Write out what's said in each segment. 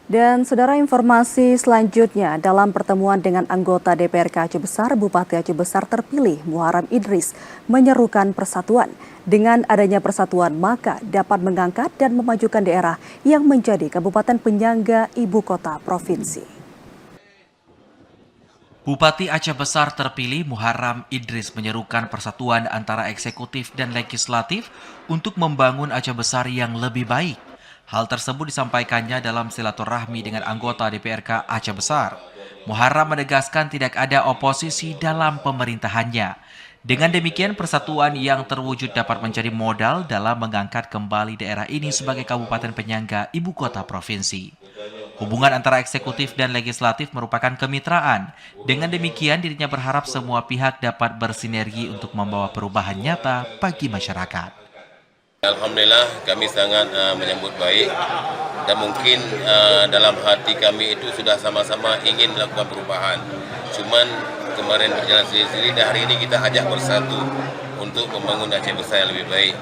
Dan saudara, informasi selanjutnya, dalam pertemuan dengan anggota DPRK Aceh Besar, Bupati Aceh Besar terpilih Muharram Idris menyerukan persatuan. Dengan adanya persatuan, maka dapat mengangkat dan memajukan daerah yang menjadi kabupaten penyangga ibu kota provinsi. Bupati Aceh Besar terpilih Muharram Idris menyerukan persatuan antara eksekutif dan legislatif untuk membangun Aceh Besar yang lebih baik. Hal tersebut disampaikannya dalam silaturahmi dengan anggota DPRK Aceh Besar. Muharram menegaskan tidak ada oposisi dalam pemerintahannya. Dengan demikian, persatuan yang terwujud dapat menjadi modal dalam mengangkat kembali daerah ini sebagai kabupaten penyangga ibu kota provinsi. Hubungan antara eksekutif dan legislatif merupakan kemitraan. Dengan demikian, dirinya berharap semua pihak dapat bersinergi untuk membawa perubahan nyata bagi masyarakat. Alhamdulillah kami sangat menyambut baik dan mungkin dalam hati kami itu sudah sama-sama ingin melakukan perubahan. Cuman kemarin berjalan sendiri-sendiri dan hari ini kita ajak bersatu untuk membangun Aceh Besar yang lebih baik.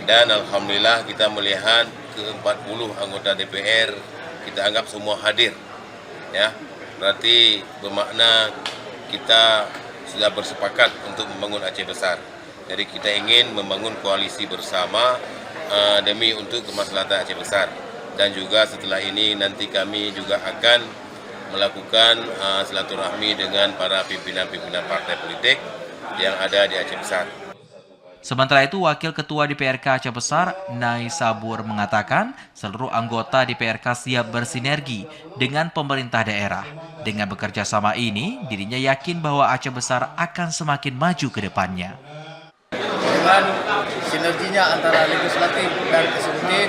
Dan Alhamdulillah kita melihat ke-40 anggota DPR kita anggap semua hadir. Ya, berarti bermakna kita sudah bersepakat untuk membangun Aceh Besar. Jadi kita ingin membangun koalisi bersama demi untuk kemaslahatan Aceh Besar. Dan juga setelah ini nanti kami juga akan melakukan silaturahmi dengan para pimpinan-pimpinan partai politik yang ada di Aceh Besar. Sementara itu, Wakil Ketua DPRK Aceh Besar, Nai Sabur, mengatakan seluruh anggota DPRK siap bersinergi dengan pemerintah daerah. Dengan bekerja sama ini, dirinya yakin bahwa Aceh Besar akan semakin maju ke depannya. Dengan sinerginya antara legislatif dan eksekutif,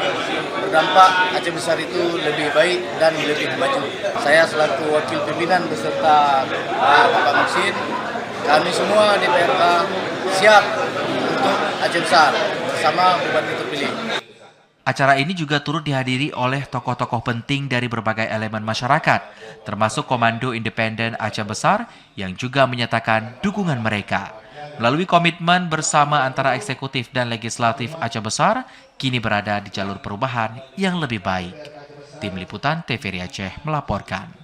berdampak Aceh Besar itu lebih baik dan lebih maju. Saya selaku wakil pimpinan beserta Bapak Maksin, kami semua DPRK siap untuk Aceh Besar bersama Bupati terpilih. Acara ini juga turut dihadiri oleh tokoh-tokoh penting dari berbagai elemen masyarakat, termasuk Komando Independen Aceh Besar yang juga menyatakan dukungan mereka. Melalui komitmen bersama antara eksekutif dan legislatif Aceh Besar, kini berada di jalur perubahan yang lebih baik. Tim Liputan TVRI Aceh melaporkan.